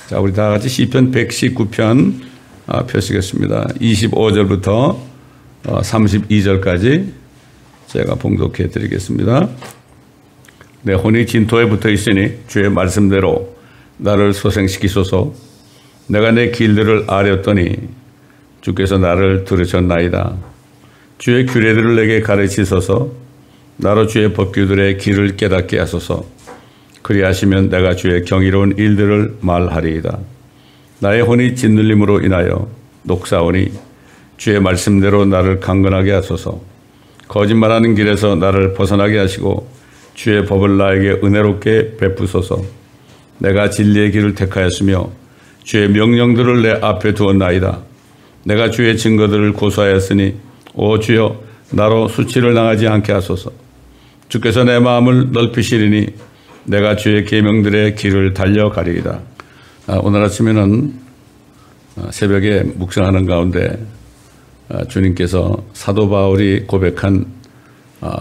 자, 우리 다 같이 시편 119편 펴시겠습니다. 25절부터 32절까지 제가 봉독해 드리겠습니다. 내 혼이 진토에 붙어 있으니 주의 말씀대로 나를 소생시키소서. 내가 내 길들을 아렸더니 주께서 나를 들으셨나이다. 주의 규례들을 내게 가르치소서. 나로 주의 법규들의 길을 깨닫게 하소서. 그리하시면 내가 주의 경이로운 일들을 말하리이다. 나의 혼이 짓눌림으로 인하여 녹사오니 주의 말씀대로 나를 강건하게 하소서. 거짓말하는 길에서 나를 벗어나게 하시고 주의 법을 나에게 은혜롭게 베푸소서. 내가 진리의 길을 택하였으며 주의 명령들을 내 앞에 두었나이다. 내가 주의 증거들을 고수하였으니 오 주여 나로 수치를 당하지 않게 하소서. 주께서 내 마음을 넓히시리니 내가 주의 계명들의 길을 달려가리이다. 오늘 아침에는 새벽에 묵상하는 가운데 주님께서 사도 바울이 고백한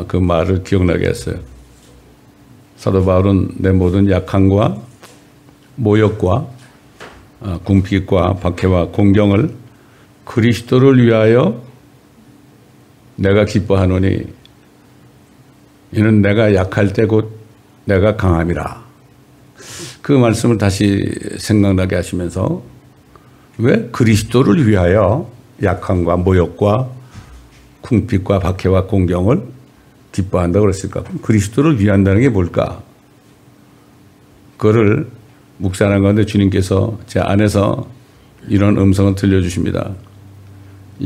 그 말을 기억나게 했어요. 사도 바울은 내 모든 약함과 모욕과 궁핍과 박해와 공경을 그리스도를 위하여 내가 기뻐하노니 이는 내가 약할 때 곧 내가 강함이라. 그 말씀을 다시 생각나게 하시면서 왜 그리스도를 위하여 약함과 모욕과 궁핍과 박해와 공경을 기뻐한다고 그랬을까? 그리스도를 위한다는 게 뭘까? 그거를 묵상하는 가운데 주님께서 제 안에서 이런 음성을 들려주십니다.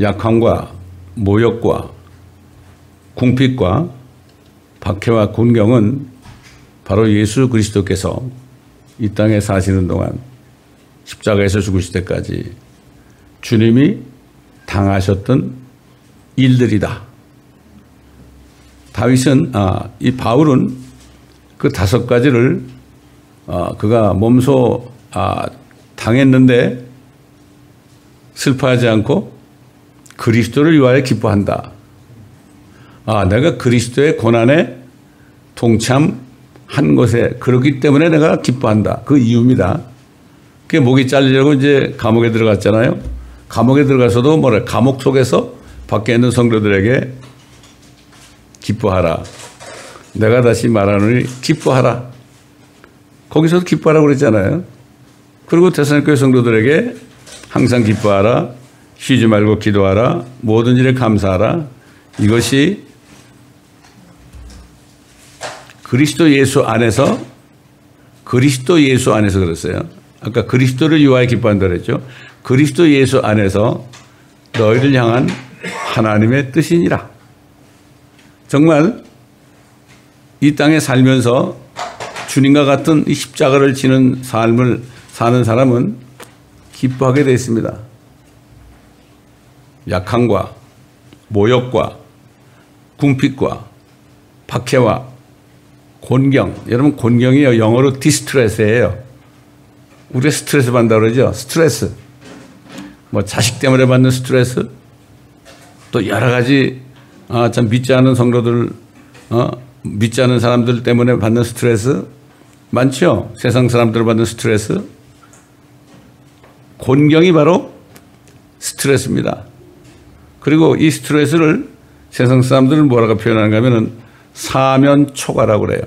약함과 모욕과 궁핍과 박해와 공경은 바로 예수 그리스도께서 이 땅에 사시는 동안 십자가에서 죽으실 때까지 주님이 당하셨던 일들이다. 다윗은 이 바울은 그 5가지를 그가 몸소 당했는데 슬퍼하지 않고 그리스도를 위하여 기뻐한다. 내가 그리스도의 고난에 동참한 것에 그렇기 때문에 내가 기뻐한다. 그 이유입니다. 그게 목이 잘리려고 이제 감옥에 들어갔잖아요. 감옥에 들어가서도 감옥 속에서 밖에 있는 성도들에게 기뻐하라. 내가 다시 말하노니 기뻐하라. 거기서도 기뻐하라고 그랬잖아요. 그리고 데살로니가 성도들에게 항상 기뻐하라. 쉬지 말고 기도하라. 모든 일에 감사하라. 이것이 그리스도 예수 안에서 그랬어요. 아까 그리스도를 위하여 기뻐한다 그랬죠. 그리스도 예수 안에서 너희를 향한 하나님의 뜻이니라. 정말 이 땅에 살면서 주님과 같은 이 십자가를 지는 삶을 사는 사람은 기뻐하게 되어 있습니다. 약함과 모욕과 궁핍과 박해와 곤경. 여러분 곤경이요 영어로 디스트레스예요. 우리가 스트레스 받는다고 그러죠. 스트레스. 자식 때문에 받는 스트레스. 또 여러 가지 참 믿지 않은 성도들 믿지 않는 사람들 때문에 받는 스트레스 많죠. 세상 사람들 받는 스트레스. 곤경이 바로 스트레스입니다. 그리고 이 스트레스를 세상 사람들은 뭐라고 표현하는가 하면은 사면초가라고 그래요.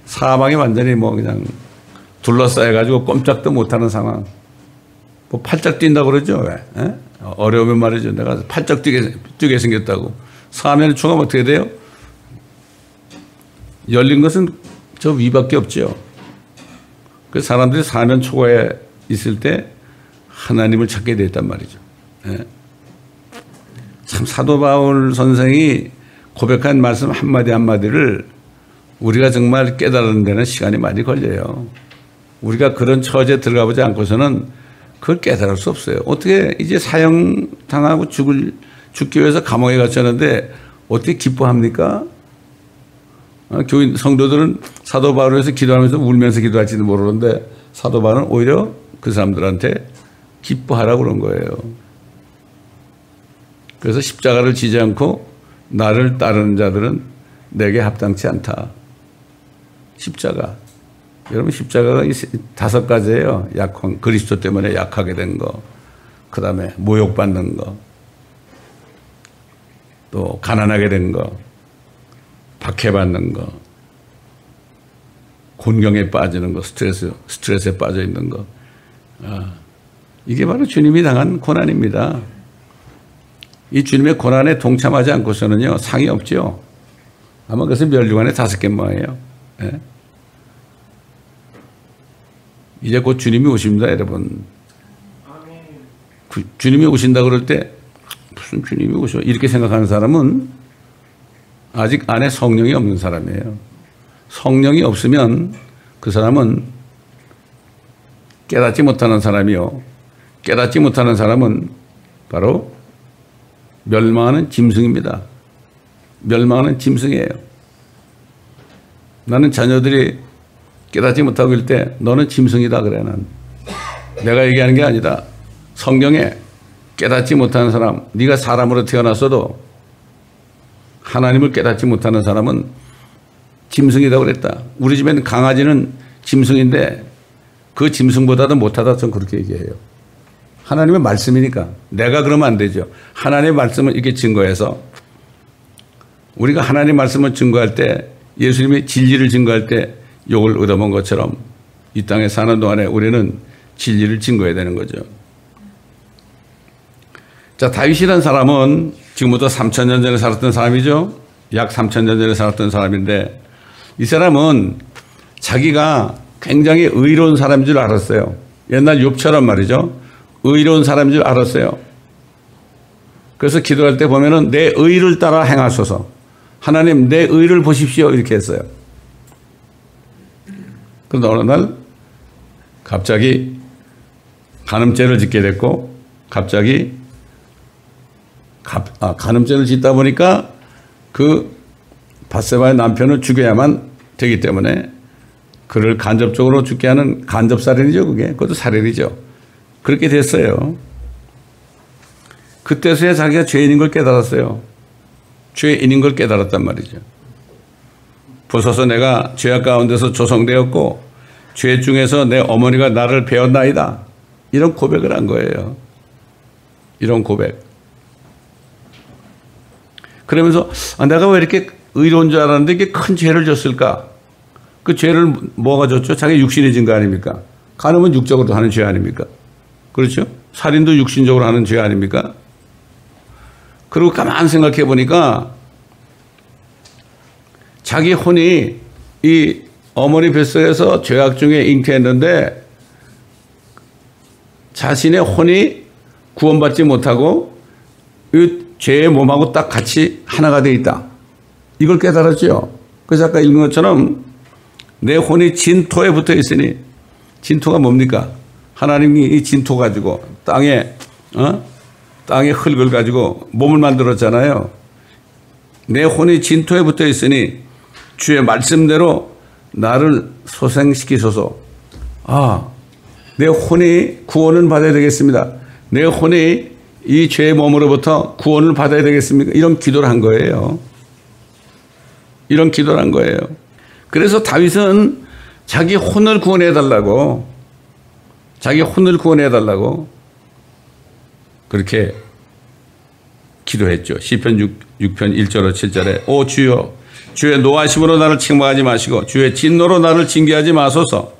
사방이 완전히 그냥 둘러싸여가지고 꼼짝도 못하는 상황. 팔짝 뛴다고 그러죠. 왜? 어려우면 말이죠. 내가 팔짝 뛰게 생겼다고. 사면초가 어떻게 돼요? 열린 것은 저 위밖에 없죠. 그 사람들이 사면초가에 있을 때 하나님을 찾게 됐단 말이죠. 참 사도 바울 선생이 고백한 말씀 한마디 한마디를 우리가 정말 깨달는 데는 시간이 많이 걸려요. 우리가 그런 처지에 들어가 보지 않고서는 그걸 깨달을 수 없어요. 어떻게 이제 사형당하고 죽기 위해서 감옥에 갇혔는데 어떻게 기뻐합니까? 교인 성도들은 사도 바울을 위해서 기도하면서 울면서 기도할지도 모르는데 사도 바울은 오히려 그 사람들한테 기뻐하라고 그런 거예요. 그래서 십자가를 지지 않고 나를 따르는 자들은 내게 합당치 않다. 십자가. 여러분 십자가가 5가지예요. 그리스도 때문에 약하게 된 거, 그 다음에 모욕받는 거, 또 가난하게 된 거, 박해받는 거, 곤경에 빠지는 거, 스트레스에 빠져 있는 거. 이게 바로 주님이 당한 고난입니다. 이 주님의 고난에 동참하지 않고서는요, 상이 없죠. 아마 그것은 멸류관의 5개 모양이에요. 예? 이제 곧 주님이 오십니다, 여러분. 주님이 오신다 그럴 때 무슨 주님이 오셔? 이렇게 생각하는 사람은 아직 안에 성령이 없는 사람이에요. 성령이 없으면 그 사람은 깨닫지 못하는 사람이요. 깨닫지 못하는 사람은 바로 멸망하는 짐승입니다. 멸망하는 짐승이에요. 나는 자녀들이 깨닫지 못하고 있을 때 너는 짐승이다 그래. 난 내가 얘기하는 게 아니다. 성경에 깨닫지 못하는 사람, 네가 사람으로 태어났어도 하나님을 깨닫지 못하는 사람은 짐승이다 그랬다. 우리 집에는 강아지는 짐승인데 그 짐승보다도 못하다. 전 그렇게 얘기해요. 하나님의 말씀이니까. 내가 그러면 안 되죠. 하나님의 말씀을 이렇게 증거해서 우리가 하나님의 말씀을 증거할 때, 예수님이 진리를 증거할 때 욕을 얻어먹은 것처럼 이 땅에 사는 동안에 우리는 진리를 증거해야 되는 거죠. 자, 다윗이라는 사람은 지금부터 3,000년 전에 살았던 사람이죠. 약 3,000년 전에 살았던 사람인데 이 사람은 자기가 굉장히 의로운 사람인 줄 알았어요. 옛날 욥처럼 말이죠. 의로운 사람인 줄 알았어요. 그래서 기도할 때 보면은 내 의를 따라 행하소서. 하나님 내 의를 보십시오. 이렇게 했어요. 그런데 어느 날 갑자기 간음죄를 짓게 됐고 갑자기 간음죄를 짓다 보니까 그 밧세바의 남편을 죽여야만 되기 때문에 그를 간접적으로 죽게 하는 간접살인이죠. 그것도 살인이죠. 그렇게 됐어요. 그때서야 자기가 죄인인 걸 깨달았어요. 죄인인 걸 깨달았단 말이죠. 보소서 내가 죄악 가운데서 조성되었고 죄 중에서 내 어머니가 나를 배웠나이다. 이런 고백을 한 거예요. 이런 고백. 그러면서 내가 왜 이렇게 의로운 줄 알았는데 이게 큰 죄를 졌을까? 그 죄를 뭐가 졌죠? 자기 육신이 진 거 아닙니까? 간음은 육적으로 하는 죄 아닙니까? 그렇죠? 살인도 육신적으로 하는 죄 아닙니까? 그리고 가만 생각해 보니까 자기 혼이 이 어머니 뱃속에서 죄악 중에 잉태했는데 자신의 혼이 구원받지 못하고 이 죄의 몸하고 딱 같이 하나가 돼 있다. 이걸 깨달았죠. 그래서 아까 읽은 것처럼 내 혼이 진토에 붙어 있으니 진토가 뭡니까? 하나님이 이 진토 가지고 땅에 흙을 가지고 몸을 만들었잖아요. 내 혼이 진토에 붙어 있으니 주의 말씀대로 나를 소생시키소서. 내 혼이 구원을 받아야 되겠습니다. 내 혼이 이 죄의 몸으로부터 구원을 받아야 되겠습니까? 이런 기도를 한 거예요. 이런 기도를 한 거예요. 그래서 다윗은 자기 혼을 구원해 달라고 그렇게 기도했죠. 시편 6편 1절로 7절에 오 주여 주의 노하심으로 나를 책망하지 마시고 주의 진노로 나를 징계하지 마소서.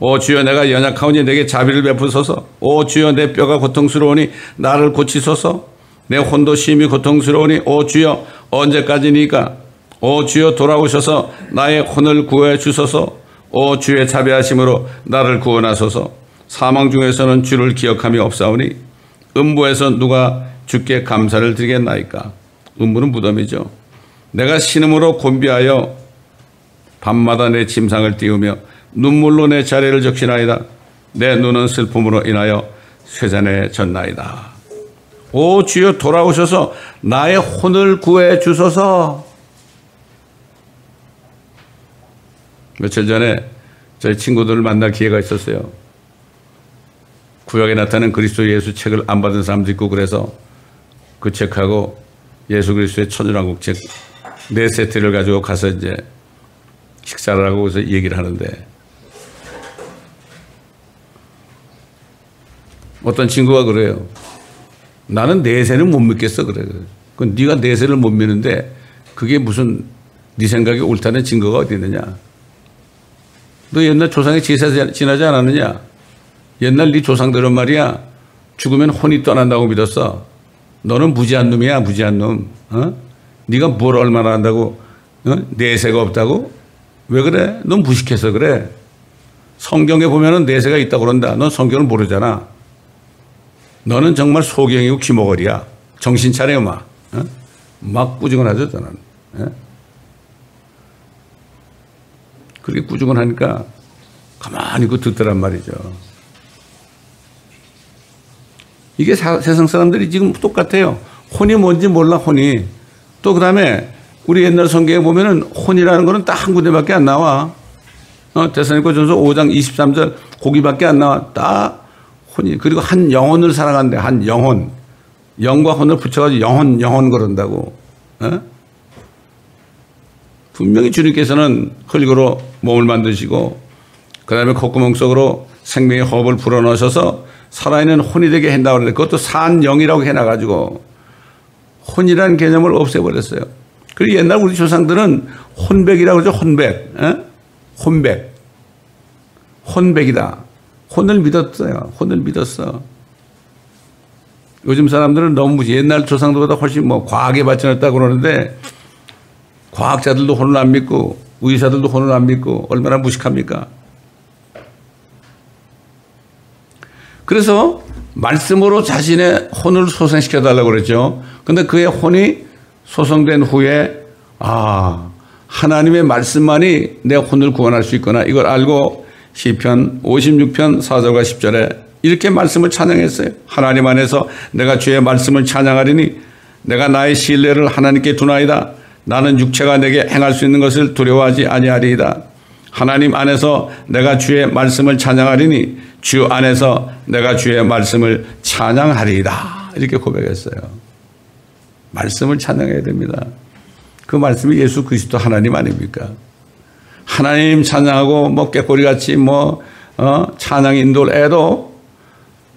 오 주여 내가 연약하오니 내게 자비를 베푸소서. 오 주여 내 뼈가 고통스러우니 나를 고치소서. 내 혼도 심히 고통스러우니 오 주여 언제까지니까. 오 주여 돌아오셔서 나의 혼을 구해 주소서. 오 주의 자비하심으로 나를 구원하소서. 사망 중에서는 주를 기억함이 없사오니 음부에서 누가 주께 감사를 드리겠나이까. 음부는 무덤이죠. 내가 신음으로 곤비하여 밤마다 내 침상을 띄우며 눈물로 내 자리를 적시나이다. 내 눈은 슬픔으로 인하여 쇠잔에 졌나이다. 오 주여 돌아오셔서 나의 혼을 구해 주소서. 며칠 전에 저희 친구들을 만날 기회가 있었어요. 구약에 나타난 그리스도 예수 책을 안 받은 사람도 있고 그래서 그 책하고 예수 그리스도의 천연왕국 책 4세트를 가지고 가서 이제 식사를 하고 그래서 얘기를 하는데 어떤 친구가 그래요. 나는 내세는 못 믿겠어 그래. 그 네가 내세를 못 믿는데 그게 무슨 네 생각이 옳다는 증거가 어디 있느냐. 너 옛날 조상의 제사 지나지 않았느냐. 옛날 네 조상들은 말이야 죽으면 혼이 떠난다고 믿었어. 너는 무지한 놈이야 무지한 놈. 네가 뭘 얼마나 한다고 내세가 없다고? 왜 그래? 넌 무식해서 그래. 성경에 보면은 내세가 있다고 그런다. 넌 성경을 모르잖아. 너는 정말 소경이고 귀머거리야. 정신 차려 막. 막 꾸중을 하죠 저는. 그렇게 꾸중을 하니까 가만히 그 듣더란 말이죠. 이게 세상 사람들이 지금 똑같아요. 혼이 뭔지 몰라 혼이. 또 그다음에 우리 옛날 성경에 보면은 혼이라는 거는 딱 한 군데밖에 안 나와. 데살로니가전서 5장 23절 거기밖에 안 나와. 딱 혼이. 그리고 한 영혼을 사랑한대. 한 영혼. 영과 혼을 붙여가지고 영혼 그런다고. 분명히 주님께서는 흙으로 몸을 만드시고 그 다음에 콧구멍 속으로 생명의 호흡을 불어넣으셔서 살아있는 혼이 되게 한다고 그러는데 그것도 산 영이라고 해놔가지고 혼이라는 개념을 없애버렸어요. 그리고 옛날 우리 조상들은 혼백이라고 그러죠. 혼백. 혼백이다. 혼을 믿었어요. 혼을 믿었어. 요즘 사람들은 너무 옛날 조상들보다 훨씬 뭐 과학에 발전했다고 그러는데 과학자들도 혼을 안 믿고 의사들도 혼을 안 믿고 얼마나 무식합니까? 그래서 말씀으로 자신의 혼을 소생시켜달라고 그랬죠. 그런데 그의 혼이 소성된 후에 하나님의 말씀만이 내 혼을 구원할 수 있구나. 이걸 알고 시편 56편 4절과 10절에 이렇게 말씀을 찬양했어요. 하나님 안에서 내가 주의 말씀을 찬양하리니 내가 나의 신뢰를 하나님께 두나이다. 나는 육체가 내게 행할 수 있는 것을 두려워하지 아니하리이다. 하나님 안에서 내가 주의 말씀을 찬양하리니 주 안에서 내가 주의 말씀을 찬양하리이다. 이렇게 고백했어요. 말씀을 찬양해야 됩니다. 그 말씀이 예수 그리스도 하나님 아닙니까? 하나님 찬양하고 뭐 꾀꼬리같이 찬양 인도를 해도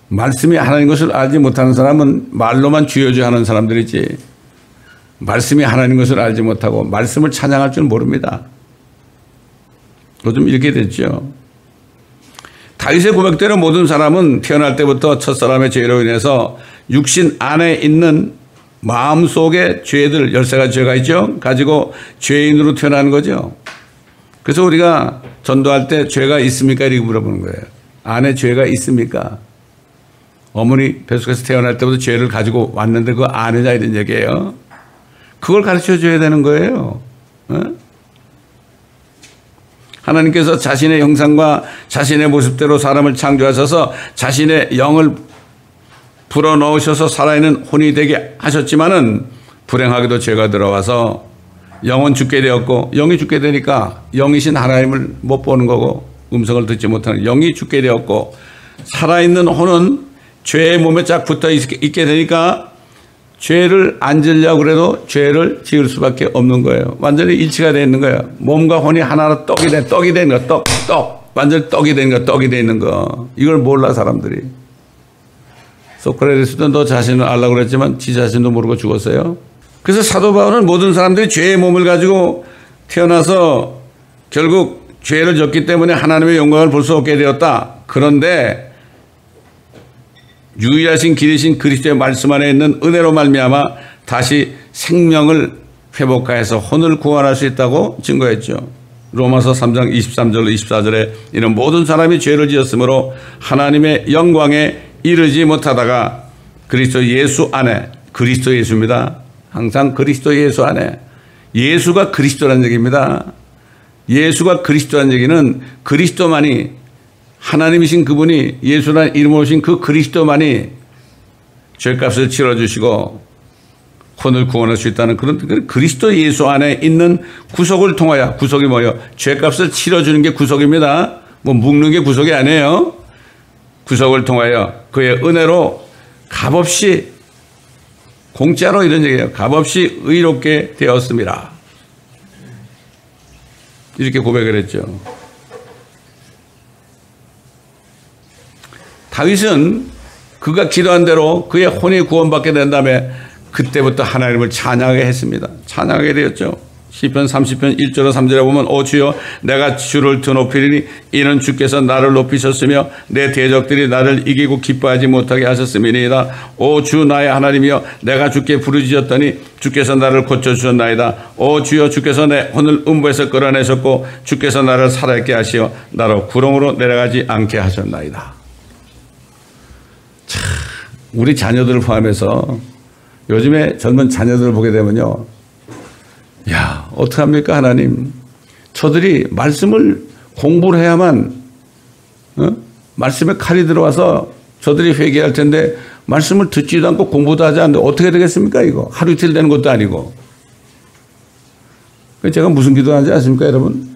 말씀이 하나님 것을 알지 못하는 사람은 말로만 주여주 하는 사람들이지 말씀이 하나님 것을 알지 못하고 말씀을 찬양할 줄 모릅니다. 요즘 이렇게 됐죠. 다윗의 고백대로 모든 사람은 태어날 때부터 첫사람의 죄로 인해서 육신 안에 있는 마음속에 죄들 13가지 죄가 있죠. 가지고 죄인으로 태어나는 거죠. 그래서 우리가 전도할 때 죄가 있습니까? 이렇게 물어보는 거예요. 안에 죄가 있습니까? 어머니 뱃속에서 태어날 때부터 죄를 가지고 왔는데 그 아느냐 이런 얘기예요. 그걸 가르쳐 줘야 되는 거예요. 하나님께서 자신의 형상과 자신의 모습대로 사람을 창조하셔서 자신의 영을 불어넣으셔서 살아있는 혼이 되게 하셨지만은 불행하게도 죄가 들어와서 영은 죽게 되었고 영이 죽게 되니까 영이신 하나님을 못 보는 거고 음성을 듣지 못하는 영이 죽게 되었고 살아있는 혼은 죄의 몸에 쫙 붙어 있게 되니까 죄를 안 지으려고 그래도 죄를 지을 수밖에 없는 거예요. 완전히 일치가 되어 있는 거예요. 몸과 혼이 하나로 떡이 되는 거, 떡. 완전히 떡이 되는 거, 떡이 되어 있는 거. 이걸 몰라 사람들이. 소크라테스도 너 자신을 알라고 그랬지만 지 자신도 모르고 죽었어요. 그래서 사도 바울은 모든 사람들이 죄의 몸을 가지고 태어나서 결국 죄를 졌기 때문에 하나님의 영광을 볼 수 없게 되었다. 그런데 유일하신 길이신 그리스도의 말씀 안에 있는 은혜로 말미암아 다시 생명을 회복하여서 혼을 구원할 수 있다고 증거했죠. 로마서 3장 23절 24절에 이는 모든 사람이 죄를 지었으므로 하나님의 영광에 이르지 못하다가 그리스도 예수 안에 그리스도 예수입니다. 항상 그리스도 예수 안에 예수가 그리스도라는 얘기입니다. 예수가 그리스도라는 얘기는 그리스도만이 하나님이신 그분이 예수라는 이름으로 오신 그 그리스도만이 죄값을 치러주시고 혼을 구원할 수 있다는 그런 그리스도 예수 안에 있는 구속을 통하여 구속이 뭐예요? 죄값을 치러주는 게 구속입니다. 뭐 묶는 게 구속이 아니에요. 구속을 통하여 그의 은혜로 값없이 공짜로 이런 얘기예요. 값없이 의롭게 되었습니다. 이렇게 고백을 했죠. 다윗은 그가 기도한 대로 그의 혼이 구원받게 된 다음에 그때부터 하나님을 찬양하게 했습니다. 찬양하게 되었죠. 시편 30편 1절로 3절에 보면 오 주여 내가 주를 드높이리니 이는 주께서 나를 높이셨으며 내 대적들이 나를 이기고 기뻐하지 못하게 하셨음이니이다. 오 주 나의 하나님이여 내가 주께 부르짖었더니 주께서 나를 고쳐주셨나이다. 오 주여 주께서 내 혼을 음부에서 끌어내셨고 주께서 나를 살아있게 하시어 나로 구렁으로 내려가지 않게 하셨나이다. 참 우리 자녀들을 포함해서 요즘에 젊은 자녀들을 보게 되면요, 야, 어떡합니까, 하나님? 저들이 말씀을 공부를 해야만, 말씀에 칼이 들어와서 저들이 회개할 텐데, 말씀을 듣지도 않고 공부도 하지 않는데, 어떻게 되겠습니까, 이거? 하루 이틀 되는 것도 아니고. 제가 무슨 기도하는지 아십니까, 여러분?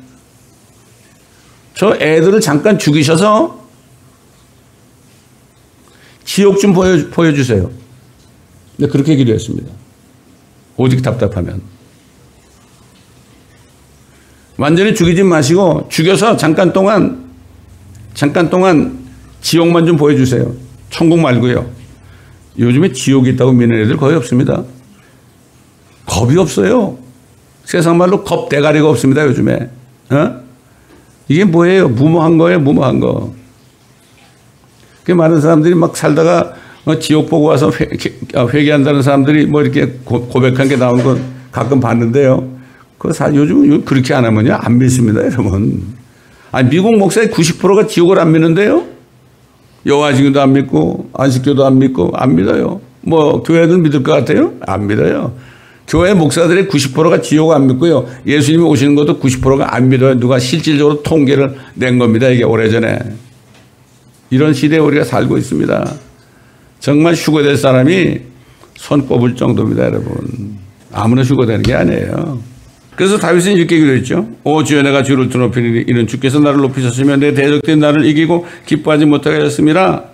저 애들을 잠깐 죽이셔서, 지옥 좀 보여주세요. 네, 그렇게 기도했습니다. 오직 답답하면. 완전히 죽이지 마시고 죽여서 잠깐 동안 지옥만 좀 보여주세요. 천국 말고요. 요즘에 지옥이 있다고 믿는 애들 거의 없습니다. 겁이 없어요. 세상 말로 겁 대가리가 없습니다, 요즘에. 이게 뭐예요? 무모한 거예요, 무모한 거. 많은 사람들이 막 살다가 지옥 보고 와서 회개한다는 사람들이 뭐 이렇게 고백한 게 나온 건 가끔 봤는데요. 요즘 그렇게 안 하면요, 안 믿습니다, 여러분. 아니, 미국 목사의 90%가 지옥을 안 믿는데요? 여호와증인도 안 믿고, 안식교도 안 믿고, 안 믿어요. 뭐, 교회들 믿을 것 같아요? 안 믿어요. 교회 목사들의 90%가 지옥 안 믿고요. 예수님이 오시는 것도 90%가 안 믿어요. 누가 실질적으로 통계를 낸 겁니다, 이게 오래전에. 이런 시대에 우리가 살고 있습니다. 정말 휴거될 사람이 손 꼽을 정도입니다, 여러분. 아무나 휴거되는 게 아니에요. 그래서 다윗은 이렇게 기도했죠. 오 주여 내가 주를 드높이리니 이는 주께서 나를 높이셨으며 내 대적들이 나를 이기고 기뻐하지 못하게 하셨습니다.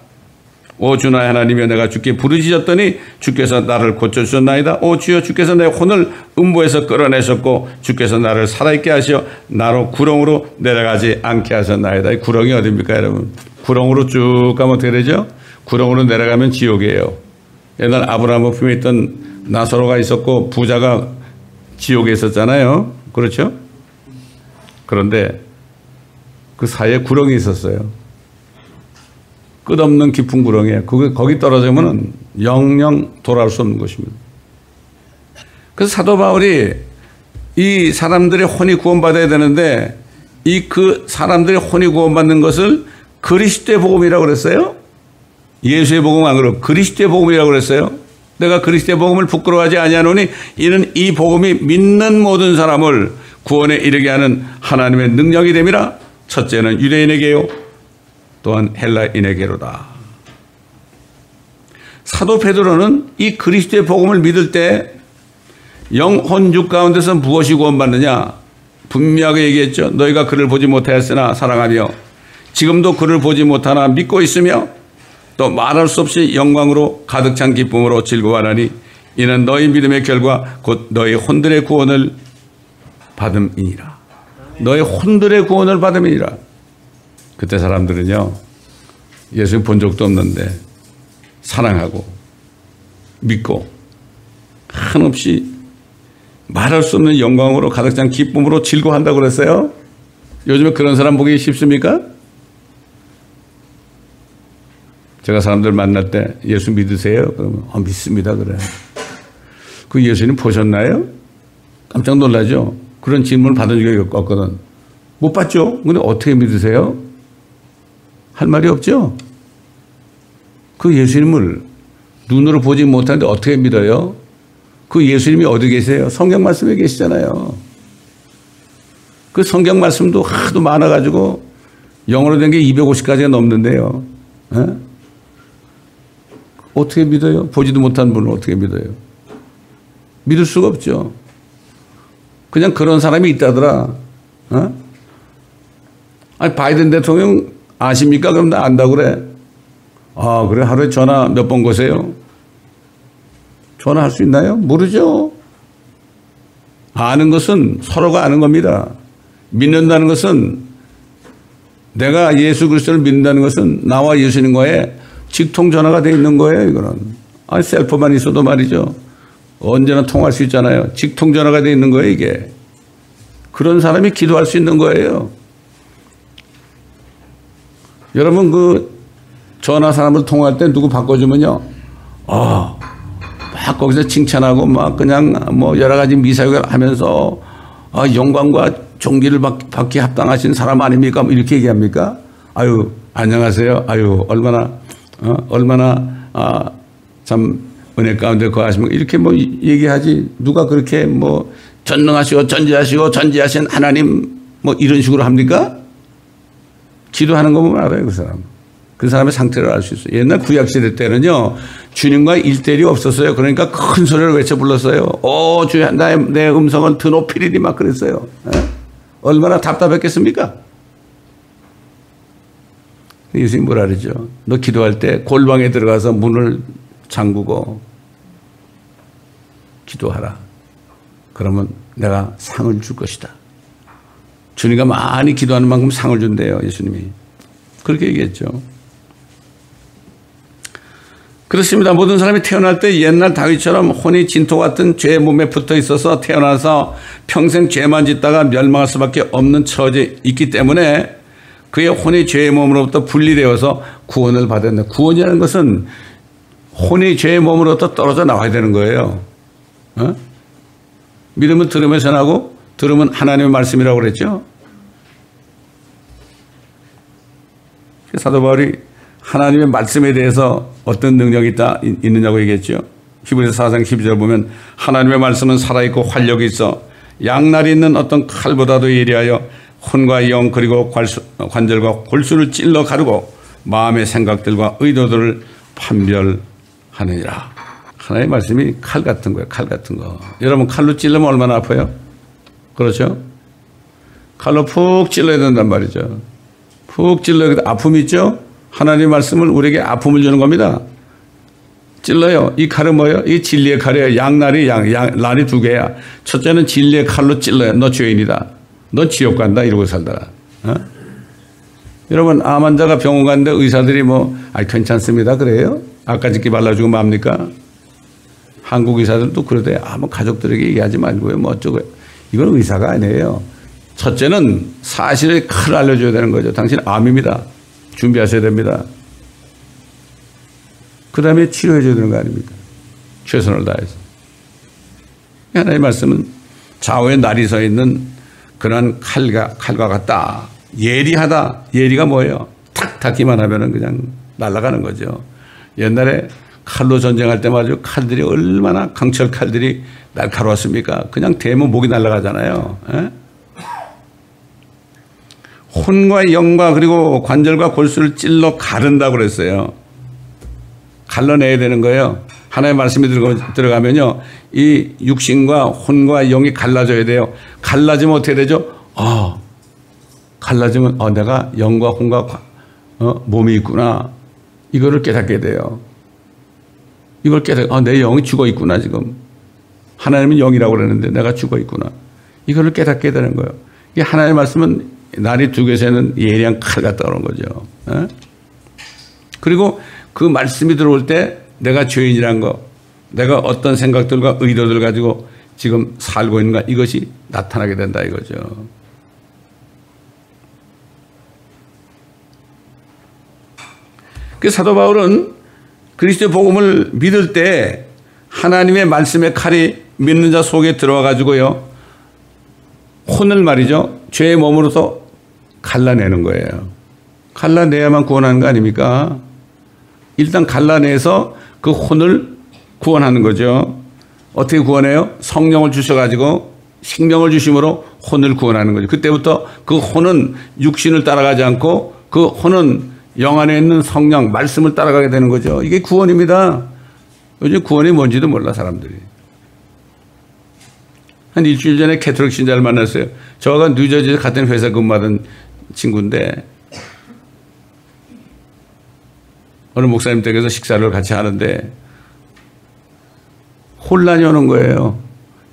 오 주 나의 하나님이여 내가 주께 부르짖었더니 주께서 나를 고쳐주셨나이다. 오 주여 주께서 내 혼을 음부에서 끌어내셨고 주께서 나를 살아있게 하시어 나로 구렁으로 내려가지 않게 하셨나이다. 이 구렁이 어디입니까, 여러분? 구렁으로 쭉 가면 어떻게 되죠? 구렁으로 내려가면 지옥이에요. 옛날 아브라함 품에 있던 나사로가 있었고 부자가 지옥에 있었잖아요. 그렇죠? 그런데 그 사이에 구렁이 있었어요. 끝없는 깊은 구렁이에요. 거기 떨어지면 영영 돌아올 수 없는 것입니다. 그래서 사도 바울이 이 사람들의 혼이 구원받아야 되는데 그 사람들의 혼이 구원받는 것을 그리스도의 복음이라고 그랬어요. 예수의 복음 안 그러고 그리스도의 복음이라고 그랬어요. 내가 그리스도의 복음을 부끄러워하지 아니하노니 이는 이 복음이 믿는 모든 사람을 구원에 이르게 하는 하나님의 능력이 됨이라. 첫째는 유대인에게요 또한 헬라인에게로다. 사도 베드로는 이 그리스도의 복음을 믿을 때 영혼 육 가운데서 무엇이 구원받느냐 분명하게 얘기했죠. 너희가 그를 보지 못하였으나 사랑하며 지금도 그를 보지 못하나 믿고 있으며 또 말할 수 없이 영광으로 가득 찬 기쁨으로 즐거워하나니 이는 너희 믿음의 결과 곧 너희 혼들의 구원을 받음이니라. 너희 혼들의 구원을 받음이니라. 그때 사람들은요 예수 본 적도 없는데 사랑하고 믿고 한없이 말할 수 없는 영광으로 가득 찬 기쁨으로 즐거워한다고 그랬어요. 요즘에 그런 사람 보기 쉽습니까? 제가 사람들 만날 때 예수 믿으세요? 그러면 믿습니다 그래. 그 예수님 보셨나요? 깜짝 놀라죠. 그런 질문을 받은 적이 없거든. 못 봤죠? 근데 어떻게 믿으세요? 할 말이 없죠. 그 예수님을 눈으로 보지 못하는데 어떻게 믿어요? 그 예수님이 어디 계세요? 성경 말씀에 계시잖아요. 그 성경 말씀도 하도 많아가지고 영어로 된 게 250가지가 넘는데요. 에? 어떻게 믿어요? 보지도 못한 분을 어떻게 믿어요? 믿을 수가 없죠. 그냥 그런 사람이 있다더라. 어? 아니, 바이든 대통령 아십니까? 그럼 나 안다고 그래. 아, 그래? 하루에 전화 몇 번 거세요? 전화할 수 있나요? 모르죠. 아는 것은 서로가 아는 겁니다. 믿는다는 것은 내가 예수 그리스도를 믿는다는 것은 나와 예수님과의 직통 전화가 돼 있는 거예요, 이거는. 아니, 셀프만 있어도 말이죠. 언제나 통할 수 있잖아요. 직통 전화가 돼 있는 거예요, 이게. 그런 사람이 기도할 수 있는 거예요. 여러분, 그 전화 사람을 통화할 때 누구 바꿔주면요. 막 거기서 칭찬하고 막 그냥 뭐 여러 가지 미사역을 하면서 영광과 존귀를 받기 합당하신 사람 아닙니까? 뭐 이렇게 얘기합니까? 아유, 안녕하세요. 아유, 얼마나 참 은혜 가운데 거하십니까? 이렇게 뭐 얘기하지. 누가 그렇게 뭐 전능하시고 전지하신 하나님 뭐 이런 식으로 합니까? 기도하는 거 보면 알아요, 그 사람. 그 사람의 상태를 알 수 있어요. 옛날 구약시대 때는요, 주님과 일대일이 없었어요. 그러니까 큰 소리를 외쳐 불렀어요. 주여, 내 음성은 드높이리니 막 그랬어요. 얼마나 답답했겠습니까? 예수님 뭐라 그러죠? 너 기도할 때 골방에 들어가서 문을 잠그고 기도하라. 그러면 내가 상을 줄 것이다. 주님과 많이 기도하는 만큼 상을 준대요, 예수님이. 그렇게 얘기했죠. 그렇습니다. 모든 사람이 태어날 때 옛날 다윗처럼 혼이 진토 같은 죄의 몸에 붙어 있어서 태어나서 평생 죄만 짓다가 멸망할 수밖에 없는 처지에 있기 때문에 그의 혼이 죄의 몸으로부터 분리되어서 구원을 받았는데, 구원이라는 것은 혼이 죄의 몸으로부터 떨어져 나와야 되는 거예요. 믿음은 들음에서 나고 들음은 하나님의 말씀이라고 그랬죠. 사도 바울이 하나님의 말씀에 대해서 어떤 능력이 있느냐고 얘기했죠. 히브리서 4장 12절 보면 하나님의 말씀은 살아있고 활력이 있어 양날이 있는 어떤 칼보다도 예리하여 혼과 영 그리고 관절과 골수를 찔러 가르고 마음의 생각들과 의도들을 판별하느니라. 하나님의 말씀이 칼 같은 거예요. 칼 같은 거. 여러분, 칼로 찔르면 얼마나 아파요? 그렇죠? 칼로 푹 찔러야 된단 말이죠. 푹 찔러야 아픔이 있죠? 하나님의 말씀을 우리에게 아픔을 주는 겁니다. 찔러요. 이 칼은 뭐예요? 이 진리의 칼이에요. 날이 두 개야. 첫째는 진리의 칼로 찔러요. 너 죄인이다. 너 지옥 간다. 이러고 살다가. 여러분, 암 환자가 병원 갔는데 의사들이 괜찮습니다. 그래요? 아까 짓기 발라주고 맙니까? 한국 의사들도 그러대. 뭐 가족들에게 얘기하지 말고요. 뭐 어쩌고. 이건 의사가 아니에요. 첫째는 사실을 칼 알려줘야 되는 거죠. 당신 암입니다. 준비하셔야 됩니다. 그 다음에 치료해 줘야 되는 거 아닙니까? 최선을 다해서. 하나님의 말씀은 좌우에 날이 서 있는 그런 칼과 같다. 예리하다. 예리가 뭐예요? 탁 닿기만 하면은 그냥 날아가는 거죠. 옛날에 칼로 전쟁할 때 말이죠. 칼들이 얼마나 강철 칼들이 날카로웠습니까? 그냥 대면 목이 날아가잖아요. 혼과 영과 그리고 관절과 골수를 찔러 가른다고 그랬어요. 갈라내야 되는 거예요. 하나님의 말씀이 들어가면요. 이 육신과 혼과 영이 갈라져야 돼요. 갈라지면 어떻게 되죠? 갈라지면 내가 영과 혼과 몸이 있구나. 이거를 깨닫게 돼요. 이걸 내 영이 죽어 있구나 지금. 하나님은 영이라고 그러는데 내가 죽어 있구나. 이거를 깨닫게 되는 거예요. 이 하나님의 말씀은 날이 두 개에서는 예리한 칼 같다 그런 거죠. 그리고 그 말씀이 들어올 때 내가 죄인이란 거, 내가 어떤 생각들과 의도들 가지고 지금 살고 있는가, 이것이 나타나게 된다 이거죠. 그 사도 바울은 그리스도 복음을 믿을 때 하나님의 말씀의 칼이 믿는 자 속에 들어와 가지고요, 혼을 말이죠, 죄의 몸으로서 갈라내는 거예요. 갈라내야만 구원하는 거 아닙니까? 일단 갈라내서 그 혼을 구원하는 거죠. 어떻게 구원해요? 성령을 주셔가지고 생명을 주심으로 혼을 구원하는 거죠. 그때부터 그 혼은 육신을 따라가지 않고 그 혼은 영 안에 있는 성령, 말씀을 따라가게 되는 거죠. 이게 구원입니다. 요즘 구원이 뭔지도 몰라 사람들이. 한 일주일 전에 캐톨릭 신자를 만났어요. 저가 뉴저지에 같은 회사 근무하던 친구인데 어느 목사님 댁에서 식사를 같이 하는데 혼란이 오는 거예요.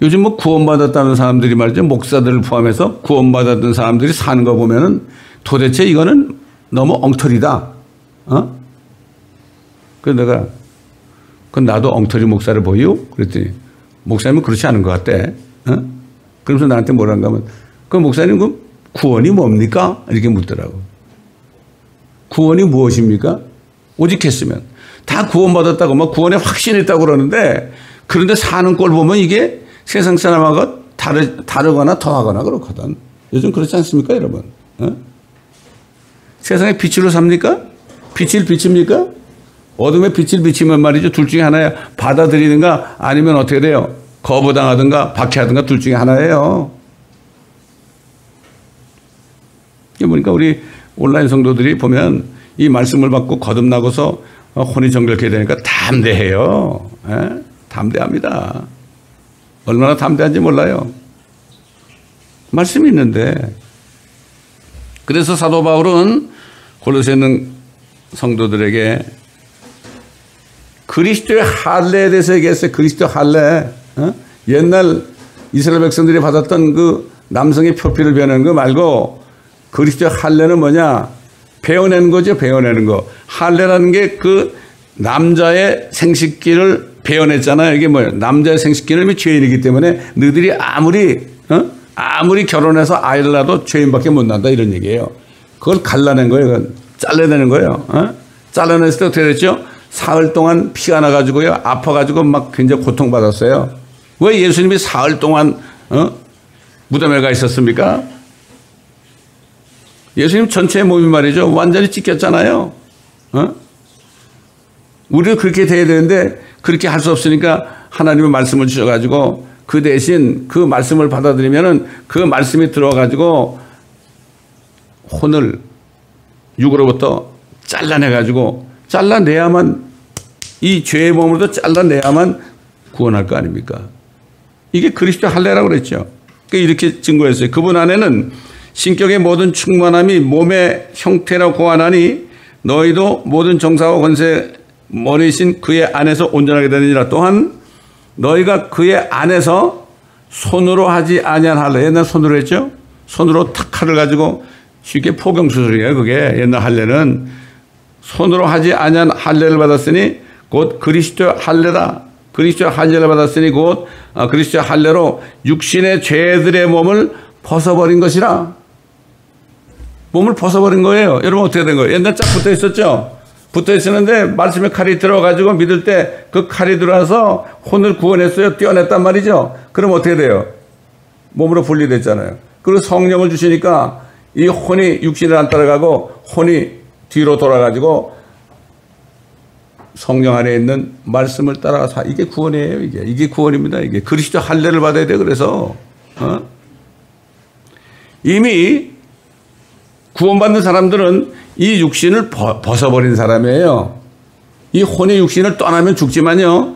요즘 구원받았다는 사람들이 말이죠. 목사들을 포함해서 구원받았던 사람들이 사는 거 보면은 도대체 이거는 너무 엉터리다. 그래서 내가 그건 나도 엉터리 목사를 보이요? 그랬더니 목사님은 그렇지 않은 것 같대. 어? 그러면서 나한테 뭐라는가 하면 그 목사님 그 구원이 뭡니까? 이렇게 묻더라고. 구원이 무엇입니까? 오직했으면. 다 구원받았다고 막 구원에 확신이 있다고 그러는데 그런데 사는 꼴 보면 이게 세상 사람하고 다르거나 더하거나 그렇거든. 요즘 그렇지 않습니까 여러분? 어? 세상에 빛으로 삽니까? 빛을 비칩니까? 어둠에 빛을 비치면 말이죠. 둘 중에 하나야. 받아들이는가 아니면 어떻게 돼요? 거부당하든가 박해하든가 둘 중에 하나예요. 이게 보니까 우리 온라인 성도들이 보면 이 말씀을 받고 거듭나고서 혼이 정결케 되니까 담대해요. 에? 담대합니다. 얼마나 담대한지 몰라요. 말씀이 있는데. 그래서 사도 바울은 골로새 있는 성도들에게 그리스도의 할례에 대해서 얘기했어요. 그리스도의 할례. 어? 옛날 이스라엘 백성들이 받았던 그 남성의 표피를 베는 거 말고 그리스도의 할례는 뭐냐? 베어내는 거죠. 베어내는 거. 할례라는 게 그 남자의 생식기를 베어냈잖아요. 이게 뭐예요? 남자의 생식기는 죄인이기 때문에 너희들이 아무리 결혼해서 아이를 낳아도 죄인밖에 못 난다 이런 얘기예요. 그걸 갈라낸 거예요. 그건 잘라내는 거예요. 어? 잘라냈을 때 어떻게 됐죠? 사흘 동안 피가 나가지고요. 아파가지고 막 굉장히 고통받았어요. 왜 예수님이 사흘 동안 무덤에 가 있었습니까? 예수님 전체 몸이 말이죠. 완전히 찢겼잖아요. 우리도 그렇게 돼야 되는데 그렇게 할 수 없으니까 하나님의 말씀을 주셔가지고 그 대신 그 말씀을 받아들이면은 그 말씀이 들어가지고 혼을 육으로부터 잘라내야만 이 죄의 몸으로도 잘라내야만 구원할 거 아닙니까? 이게 그리스도 할례라고 그랬죠. 그러니까 이렇게 증거했어요. 그분 안에는 신격의 모든 충만함이 몸의 형태라고 고안하니 너희도 모든 정사와 권세 머리신 그의 안에서 온전하게 되느니라. 또한 너희가 그의 안에서 손으로 하지 아니한 할례. 옛날 손으로 했죠. 손으로 탁 칼을 가지고 쉽게 포경수술이에요. 그게 옛날 할례는 손으로 하지 아니한 할례를 받았으니 곧 그리스도 할례다. 그리스도 할례를 받았으니 곧 그리스도 할례로 육신의 죄들의 몸을 벗어버린 것이라. 몸을 벗어버린 거예요. 여러분 어떻게 된 거예요? 옛날 쫙 붙어 있었죠. 붙어 있었는데 말씀에 칼이 들어가지고 믿을 때 그 칼이 들어와서 혼을 구원했어요. 떼어냈단 말이죠. 그럼 어떻게 돼요? 몸으로 분리됐잖아요. 그리고 성령을 주시니까 이 혼이 육신을 안 따라가고 혼이 뒤로 돌아가지고 성령 안에 있는 말씀을 따라가서 이게 구원이에요. 이게 구원입니다. 이게 그리스도 할례를 받아야 돼. 그래서 이미 구원받는 사람들은 이 육신을 벗어버린 사람이에요. 이 혼의 육신을 떠나면 죽지만요.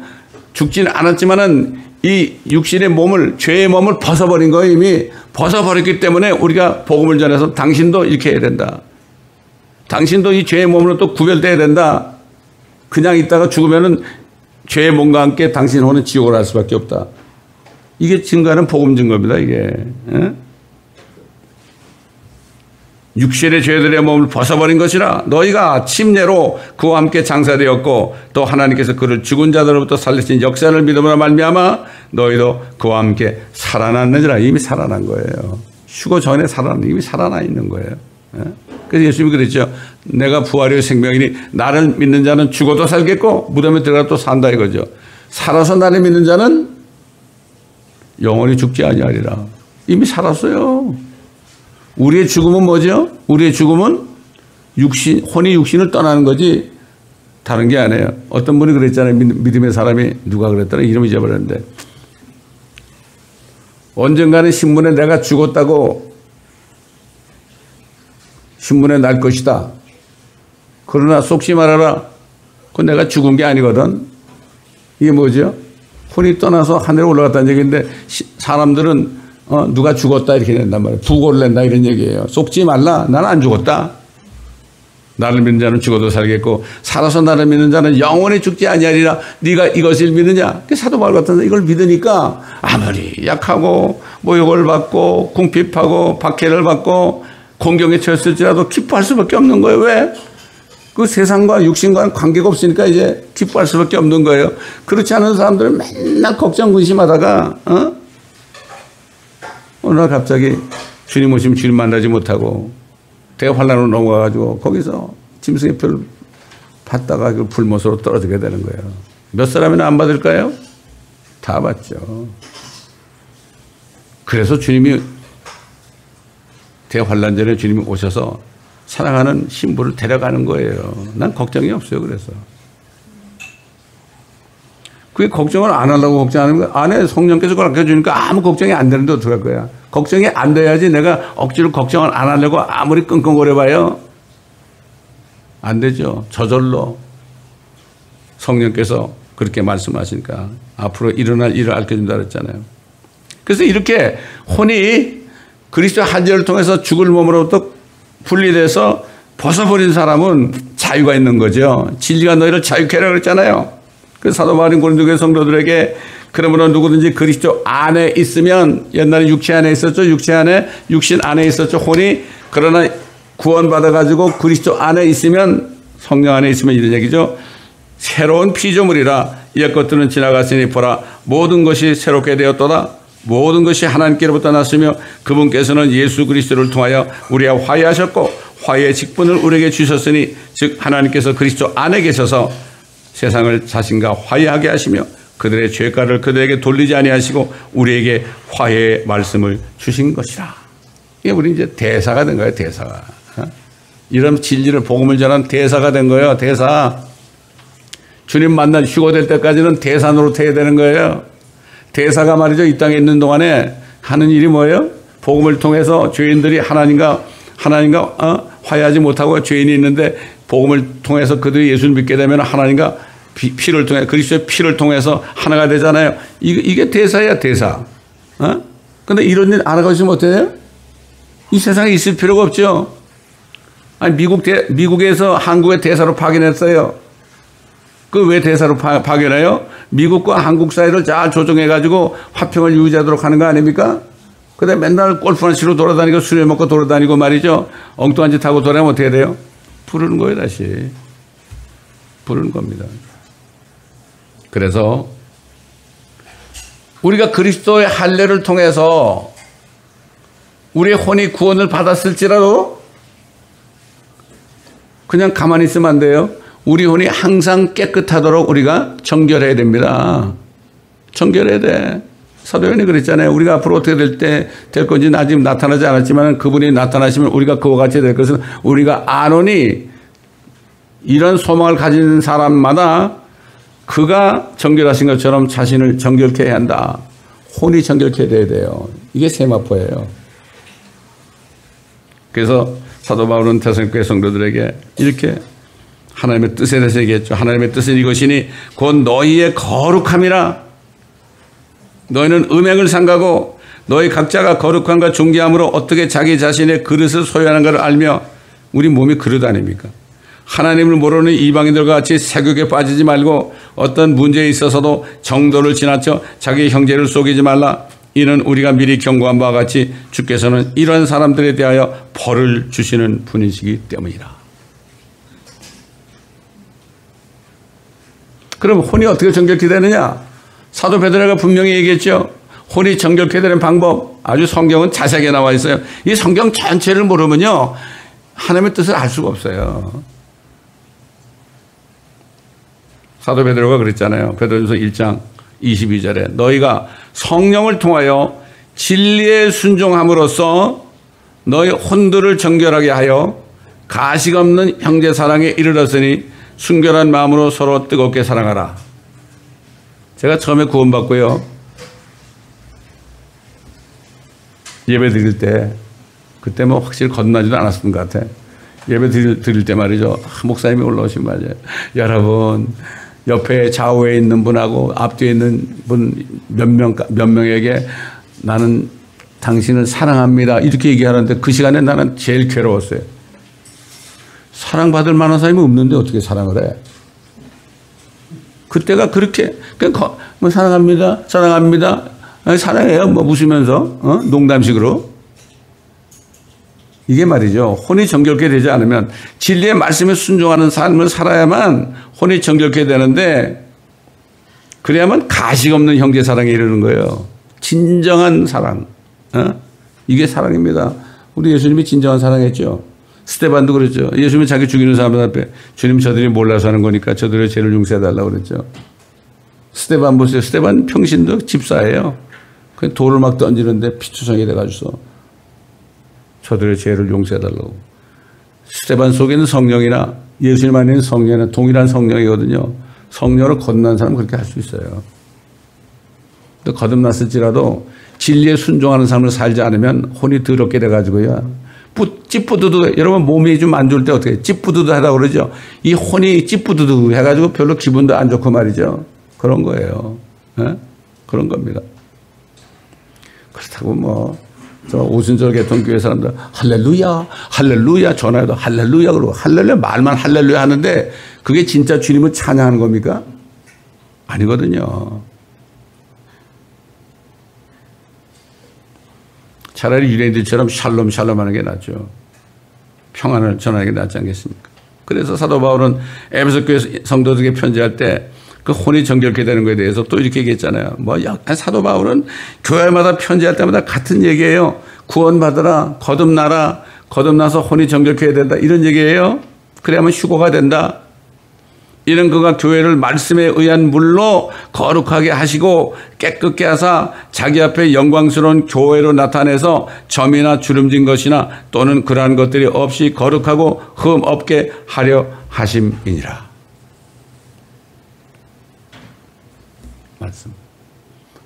죽지는 않았지만은 이 육신의 몸을, 죄의 몸을 벗어버린 거예요. 이미 벗어버렸기 때문에 우리가 복음을 전해서 당신도 이렇게 해야 된다. 당신도 이 죄의 몸으로 또 구별돼야 된다. 그냥 있다가 죽으면은 죄의 몸과 함께 당신 혼은 지옥을 할 수밖에 없다. 이게 증거하는 복음 증거입니다. 이게. 육신의 죄들의 몸을 벗어버린 것이라. 너희가 침례로 그와 함께 장사되었고 또 하나님께서 그를 죽은 자들로부터 살리신 역사를 믿음으로 말미암아 너희도 그와 함께 살아났느니라. 이미 살아난 거예요. 휴거 전에 이미 살아나 있는 거예요. 그래서 예수님이 그랬죠. 내가 부활의 생명이니 나를 믿는 자는 죽어도 살겠고 무덤에 들어가 또 산다 이거죠. 살아서 나를 믿는 자는 영원히 죽지 아니하리라. 이미 살았어요. 우리의 죽음은 뭐죠? 우리의 죽음은 혼이 육신을 떠나는 거지 다른 게 아니에요. 어떤 분이 그랬잖아요. 믿음의 사람이 누가 그랬더라. 이름을 잊어버렸는데 언젠가는 신문에 내가 죽었다고 신문에 날 것이다. 그러나 속시 말하라. 그건 내가 죽은 게 아니거든. 이게 뭐죠? 혼이 떠나서 하늘에 올라갔다는 얘기인데 사람들은 누가 죽었다 이렇게 낸단 말이에요. 부고를 낸다 이런 얘기예요. 속지 말라. 나는 안 죽었다. 나를 믿는 자는 죽어도 살겠고 살아서 나를 믿는 자는 영원히 죽지 아니하리라. 네가 이것을 믿느냐? 사도 바울 같은 이걸 믿으니까 아무리 약하고 모욕을 받고 궁핍하고 박해를 받고 공경에 처했을지라도 기뻐할 수밖에 없는 거예요. 왜? 그 세상과 육신과는 관계가 없으니까 이제 기뻐할 수밖에 없는 거예요. 그렇지 않은 사람들은 맨날 걱정 근심하다가 어느 날 갑자기 주님 오시면 주님 만나지 못하고 대환란으로 넘어가가지고 거기서 짐승의 표를 받다가 그 불못으로 떨어지게 되는 거예요. 몇 사람이나 안 받을까요? 다 받죠. 그래서 주님이 대환란 전에 주님이 오셔서 사랑하는 신부를 데려가는 거예요. 난 걱정이 없어요. 그래서 그게 걱정을 안 하려고 걱정하는 거야. 안에 성령께서 그걸 아껴주니까 아무 걱정이 안 되는데 어떡할 거야. 걱정이 안 돼야지. 내가 억지로 걱정을 안 하려고 아무리 끙끙거려 봐요. 안 되죠. 저절로 성령께서 그렇게 말씀하시니까 앞으로 일어날 일을 알려준다 그랬잖아요. 그래서 이렇게 혼이 그리스도 한절을 통해서 죽을 몸으로부터 분리돼서 벗어버린 사람은 자유가 있는 거죠. 진리가 너희를 자유케 하라 그랬잖아요. 그래서 사도 바울이 고린도교회 성도들에게 그러므로 누구든지 그리스도 안에 있으면, 옛날에 육체 안에 있었죠. 육신 안에 있었죠. 혼이. 그러나 구원받아가지고 그리스도 안에 있으면, 성령 안에 있으면 이런 얘기죠. 새로운 피조물이라 옛 것들은 지나갔으니 보라 모든 것이 새롭게 되었도다. 모든 것이 하나님께로부터 났으며 그분께서는 예수 그리스도를 통하여 우리와 화해하셨고 화해의 직분을 우리에게 주셨으니 즉 하나님께서 그리스도 안에 계셔서 세상을 자신과 화해하게 하시며 그들의 죄가를 그들에게 돌리지 아니하시고 우리에게 화해의 말씀을 주신 것이라. 이게 우리 이제 대사가 된 거예요. 대사가. 이런 진리를 복음을 전한 대사가 된 거예요. 대사. 주님 만나 휴거될 때까지는 대사 노릇해야 되는 거예요. 대사가 말이죠. 이 땅에 있는 동안에 하는 일이 뭐예요? 복음을 통해서 죄인들이 하나님과 화해하지 못하고 죄인이 있는데 복음을 통해서 그들이 예수를 믿게 되면 하나님과 피를 통해 그리스도의 피를 통해서 하나가 되잖아요. 이게 대사야 대사. 근데 이런 일 알아가시면 어때요? 이 세상에 있을 필요가 없죠. 아니 미국에서 한국의 대사로 파견했어요. 그 왜 대사로 파견해요? 미국과 한국 사이를 잘 조정해가지고 화평을 유지하도록 하는 거 아닙니까? 그다음에 맨날 골프나 치러 돌아다니고 술 먹고 돌아다니고 말이죠. 엉뚱한 짓 하고 돌아다니면 어떻게 돼요? 부르는 거예요. 다시. 부르는 겁니다. 그래서 우리가 그리스도의 할례를 통해서 우리의 혼이 구원을 받았을지라도 그냥 가만히 있으면 안 돼요. 우리 혼이 항상 깨끗하도록 우리가 정결해야 됩니다. 정결해야 돼. 사도 요한이 그랬잖아요. 우리가 앞으로 어떻게 될 건지 아직 나타나지 않았지만 그분이 나타나시면 우리가 그와 같이 될 것은 우리가 아노니, 이런 소망을 가진 사람마다 그가 정결하신 것처럼 자신을 정결케 해야 한다. 혼이 정결케 돼야 돼요. 이게 세마포예요. 그래서 사도 바울은 데살로니가 성도들에게 이렇게 하나님의 뜻에 대해서 얘기했죠. 하나님의 뜻은 이것이니 곧 너희의 거룩함이라. 너희는 음행을 삼가고 너희 각자가 거룩함과 존귀함으로 어떻게 자기 자신의 그릇을 소유하는가를 알며, 우리 몸이 그릇 아닙니까? 하나님을 모르는 이방인들과 같이 세욕에 빠지지 말고 어떤 문제에 있어서도 정도를 지나쳐 자기 형제를 속이지 말라. 이는 우리가 미리 경고한 바와 같이 주께서는 이런 사람들에 대하여 벌을 주시는 분이시기 때문이라. 그럼 혼이 어떻게 정결케 되느냐? 사도 베드로가 분명히 얘기했죠. 혼이 정결케 되는 방법, 아주 성경은 자세하게 나와 있어요. 이 성경 전체를 모르면요, 하나님의 뜻을 알 수가 없어요. 사도 베드로가 그랬잖아요. 베드로전서 1장 22절에 너희가 성령을 통하여 진리에 순종함으로써 너희 혼들을 정결하게 하여 가식 없는 형제 사랑에 이르렀으니 순결한 마음으로 서로 뜨겁게 사랑하라. 제가 처음에 구원받고요, 예배 드릴 때 그때 뭐 확실히 거듭나지도 않았던 것 같아. 예배 드릴 때 말이죠, 목사님이 올라오시면 말이에요, 여러분 옆에 좌우에 있는 분하고 앞뒤에 있는 분 몇 명에게 나는 당신을 사랑합니다 이렇게 얘기하는데 그 시간에 나는 제일 괴로웠어요. 사랑받을 만한 사람이 없는데 어떻게 사랑을 해? 그때가 그렇게 뭐 사랑합니다 사랑해요 뭐 웃으면서 농담식으로. 이게 말이죠. 혼이 정결케 되지 않으면 진리의 말씀에 순종하는 삶을 살아야만 혼이 정결케 되는데 그래야만 가식 없는 형제 사랑에 이르는 거예요. 진정한 사랑. 이게 사랑입니다. 우리 예수님이 진정한 사랑했죠. 스데반도 그랬죠. 예수님이 자기 죽이는 사람들 앞에 주님 저들이 몰라서 하는 거니까 저들의 죄를 용서해달라고 그랬죠. 스데반 보세요. 스데반 평신도 집사예요. 그 돌을 막 던지는데 피투성이 돼가지고 저들의 죄를 용서해달라고. 스데반 속에는 성령이나 예수님 안에 있는 성령이나 동일한 성령이거든요. 성령을 거듭난 사람은 그렇게 할 수 있어요. 또 거듭났을지라도 진리에 순종하는 삶을 살지 않으면 혼이 더럽게 돼가지고요. 찌뿌드드, 여러분 몸이 좀 안 좋을 때 어떻게 찌뿌드드 하다고 그러죠. 이 혼이 찌뿌드드 해가지고 별로 기분도 안 좋고 말이죠. 그런 거예요. 네? 그런 겁니다. 그렇다고 뭐, 저 오순절 개통교회 사람들 할렐루야, 할렐루야 전화해도 할렐루야 그러고 할렐루야 말만 할렐루야 하는데 그게 진짜 주님을 찬양하는 겁니까? 아니거든요. 차라리 유대인들처럼 샬롬 샬롬 하는 게 낫죠. 평안을 전하는 게 낫지 않겠습니까? 그래서 사도 바울은 에베소 교회 성도들에게 편지할 때 그 혼이 정결케 되는 것에 대해서 또 이렇게 얘기했잖아요. 사도 바울은 교회마다 편지할 때마다 같은 얘기예요. 구원받으라, 거듭나라, 거듭나서 혼이 정결케 해야 된다. 이런 얘기예요. 그래야만 휴거가 된다. 이는 그가 교회를 말씀에 의한 물로 거룩하게 하시고 깨끗게 하사 자기 앞에 영광스러운 교회로 나타내서 점이나 주름진 것이나 또는 그러한 것들이 없이 거룩하고 흠 없게 하려 하심이니라. 말씀.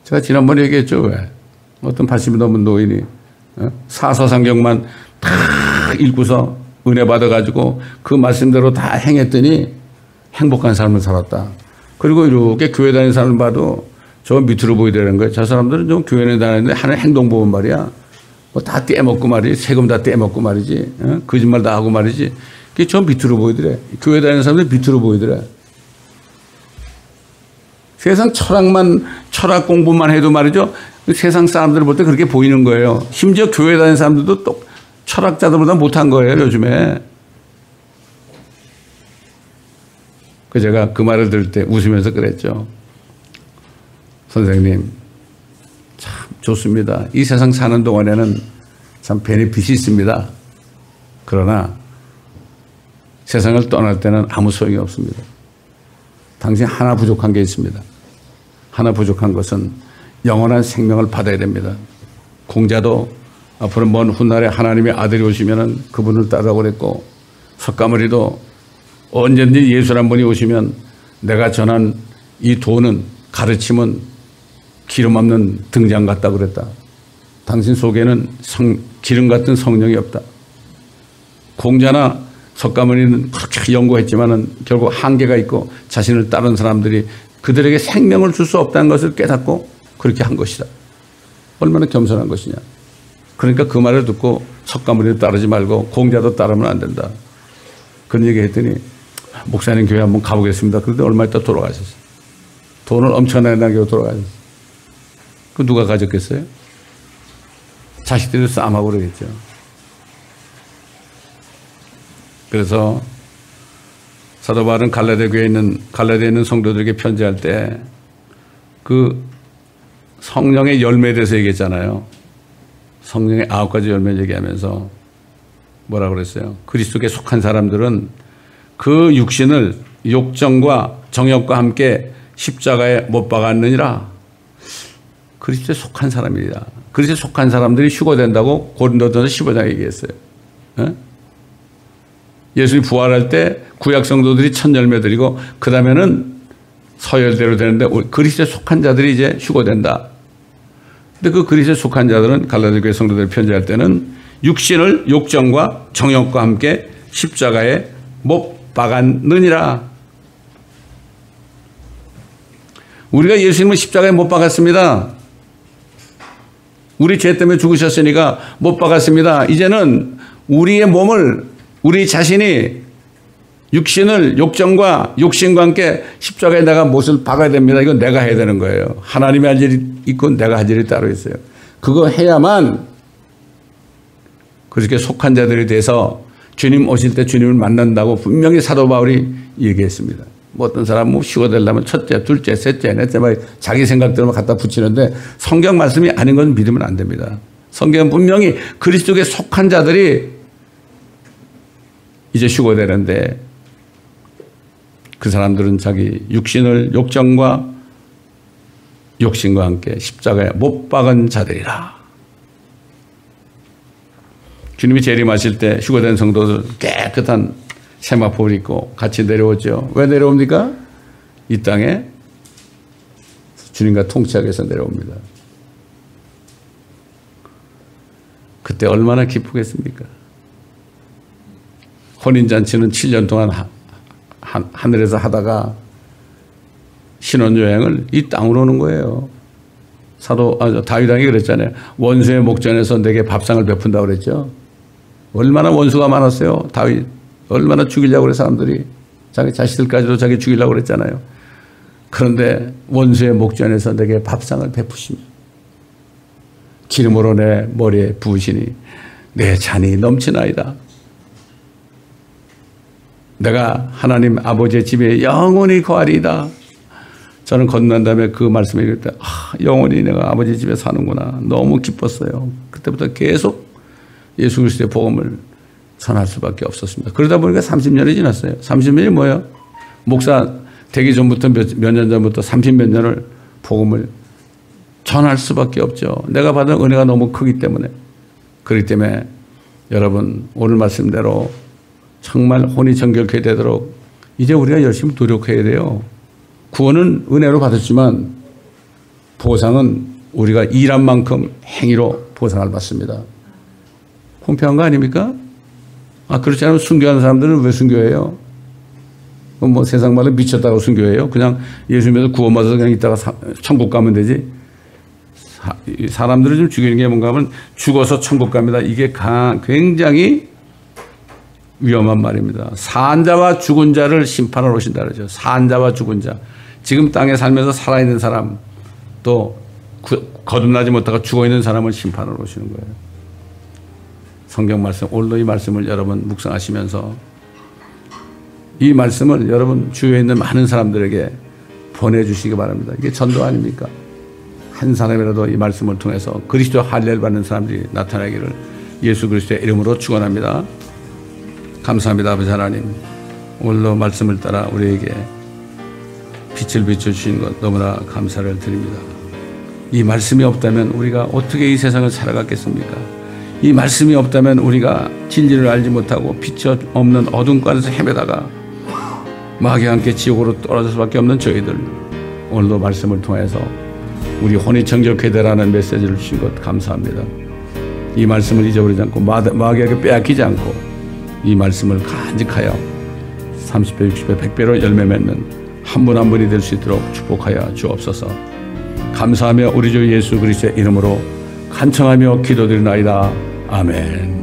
제가 지난번에 얘기했죠. 왜? 어떤 80이 넘은 노인이 사서상경만 다 읽고서 은혜 받아가지고 그 말씀대로 다 행했더니 행복한 삶을 살았다. 그리고 이렇게 교회 다니는 사람을 봐도 저 밑으로 보이더라는 거예요. 저 사람들은 좀 교회에 다니는데 하는 행동 보면 말이야. 뭐 다 떼먹고 말이지. 세금 다 떼먹고 말이지. 거짓말 다 하고 말이지. 그게 저 밑으로 보이더래. 교회 다니는 사람들 밑으로 보이더래. 세상 철학 공부만 해도 말이죠. 세상 사람들을 볼 때 그렇게 보이는 거예요. 심지어 교회 다니는 사람들도 또 철학자들보다 못한 거예요, 요즘에. 제가 그 말을 들을 때 웃으면서 그랬죠. 선생님, 참 좋습니다. 이 세상 사는 동안에는 참 베네핏이 있습니다. 그러나 세상을 떠날 때는 아무 소용이 없습니다. 당신 하나 부족한 게 있습니다. 하나 부족한 것은 영원한 생명을 받아야 됩니다. 공자도 앞으로 먼 훗날에 하나님의 아들이 오시면 그분을 따르라고 그랬고, 석가모니도 언제든지 예수 한 분이 오시면 내가 전한 이 도는 가르침은 기름 없는 등잔 같다 그랬다. 당신 속에는 기름 같은 성령이 없다. 공자나 석가모니는 그렇게 연구했지만은 결국 한계가 있고 자신을 따른 사람들이 그들에게 생명을 줄 수 없다는 것을 깨닫고 그렇게 한 것이다. 얼마나 겸손한 것이냐. 그러니까 그 말을 듣고 석가모니를 따르지 말고 공자도 따르면 안 된다. 그런 얘기 했더니 목사님 교회 한번 가보겠습니다. 그런데 얼마 있다 돌아가셨어요. 돈을 엄청나게 남기고 돌아가셨어요. 그 누가 가졌겠어요? 자식들이 싸움하고 그러겠죠. 그래서 사도 바울은 갈라디아에 있는 성도들에게 편지할 때 그 성령의 열매에 대해서 얘기했잖아요. 성령의 9가지 열매 얘기하면서 뭐라 그랬어요? 그리스도께 속한 사람들은 그 육신을 욕정과 정욕과 함께 십자가에 못 박았느니라. 그리스도에 속한 사람이다. 그리스도에 속한 사람들이 휴거된다고 고린도전서 15장에 얘기했어요. 예수님이 부활할 때 구약 성도들이 첫 열매 드리고 그 다음에는 서열대로 되는데 그리스도에 속한 자들이 이제 휴거된다. 근데 그 그리스도에 속한 자들은 갈라디아 교회 성도들 편지할 때는 육신을 욕정과 정욕과 함께 십자가에 못 박았느니라. 우리가 예수님을 십자가에 못 박았습니다. 우리 죄 때문에 죽으셨으니까 못 박았습니다. 이제는 우리의 몸을 우리 자신이 육신을 욕정과 욕심과 함께 십자가에 내가 못을 박아야 됩니다. 이건 내가 해야 되는 거예요. 하나님이 할 일이 있고 내가 할 일이 따로 있어요. 그거 해야만 그렇게 속한 자들에 대해서 주님 오실 때 주님을 만난다고 분명히 사도 바울이 얘기했습니다. 뭐 어떤 사람은 뭐 휴거되려면 첫째, 둘째, 셋째, 넷째 막 자기 생각대로만 갖다 붙이는데 성경 말씀이 아닌 건 믿으면 안 됩니다. 성경은 분명히 그리스도에 속한 자들이 이제 휴거되는데 그 사람들은 자기 육신을 욕정과 욕심과 함께 십자가에 못 박은 자들이라. 주님이 재림하실 때 휴거된 성도들 깨끗한 세마포를 입고 같이 내려오죠. 왜 내려옵니까? 이 땅에 주님과 통치하기 위해서 내려옵니다. 그때 얼마나 기쁘겠습니까? 혼인잔치는 7년 동안 하늘에서 하다가 신혼여행을 이 땅으로 오는 거예요. 다윗 왕이 그랬잖아요. 원수의 목전에서 내게 밥상을 베푼다고 그랬죠. 얼마나 원수가 많았어요. 다윗 얼마나 죽이려고 그래 사람들이. 자기 자식들까지도 자기 죽이려고 그랬잖아요. 그런데 원수의 목전에서 내게 밥상을 베푸시며 기름으로 내 머리에 부으시니 내 잔이 넘치나이다. 내가 하나님 아버지의 집에 영원히 거하리이다. 저는 건넌 다음에 그 말씀을 읽을 때 영원히 내가 아버지 집에 사는구나. 너무 기뻤어요. 그때부터 계속 예수 그리스도의 복음을 전할 수밖에 없었습니다. 그러다 보니까 30년이 지났어요. 30년이 뭐예요? 목사 되기 전부터 몇 년 전부터 30몇 년을 복음을 전할 수밖에 없죠. 내가 받은 은혜가 너무 크기 때문에. 그렇기 때문에 여러분 오늘 말씀대로 정말 혼이 정결케 되도록 이제 우리가 열심히 노력해야 돼요. 구원은 은혜로 받았지만 보상은 우리가 일한 만큼 행위로 보상을 받습니다. 공평한 거 아닙니까? 그렇지 않으면 순교하는 사람들은 왜 순교해요? 뭐 세상 말로 미쳤다고 순교해요? 그냥 예수 믿어서 구원받아서 그냥 이따가 천국 가면 되지. 사람들을 좀 죽이는 게 뭔가 하면 죽어서 천국 갑니다. 이게 굉장히 위험한 말입니다. 산 자와 죽은 자를 심판하러 오신다 그러죠. 산 자와 죽은 자. 지금 땅에 살면서 살아있는 사람 또 거듭나지 못하고 죽어있는 사람을 심판하러 오시는 거예요. 성경 말씀, 오늘도 이 말씀을 여러분 묵상하시면서 이 말씀을 여러분 주위에 있는 많은 사람들에게 보내주시기 바랍니다. 이게 전도 아닙니까? 한 사람이라도 이 말씀을 통해서 그리스도 할례를 받는 사람들이 나타나기를 예수 그리스도의 이름으로 축원합니다. 감사합니다. 아버지 하나님, 오늘도 말씀을 따라 우리에게 빛을 비춰주신 것 너무나 감사를 드립니다. 이 말씀이 없다면 우리가 어떻게 이 세상을 살아갔겠습니까? 이 말씀이 없다면 우리가 진리를 알지 못하고 빛이 없는 어둠 가운데서 헤매다가 마귀와 함께 지옥으로 떨어질 수밖에 없는 저희들, 오늘도 말씀을 통해서 우리 혼이 정결케 되라는 메시지를 주신 것 감사합니다. 이 말씀을 잊어버리지 않고 마귀에게 빼앗기지 않고 이 말씀을 간직하여 30배, 60배, 100배로 열매 맺는 한 분 한 분이 될 수 있도록 축복하여 주옵소서. 감사하며 우리 주 예수 그리스도의 이름으로 간청하며 기도드리나이다. 아멘.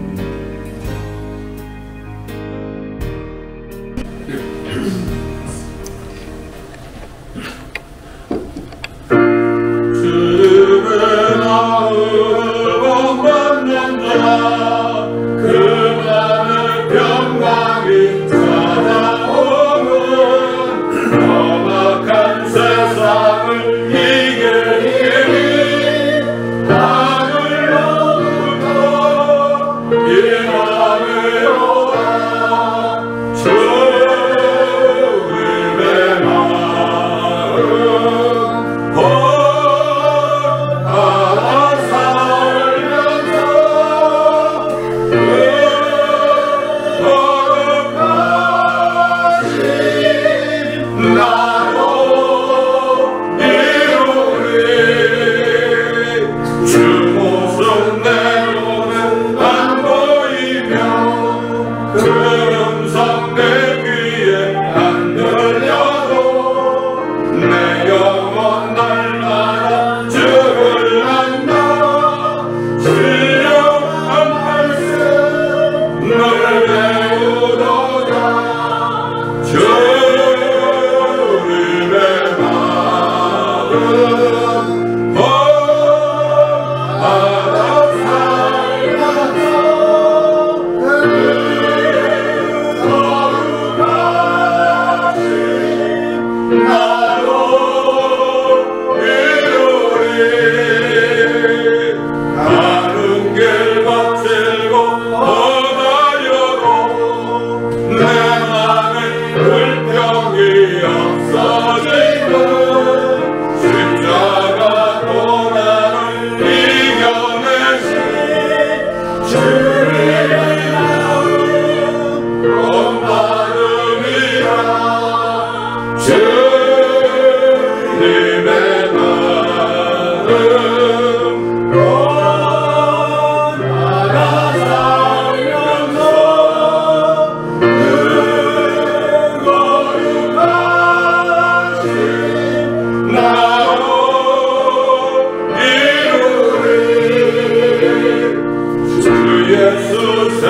예수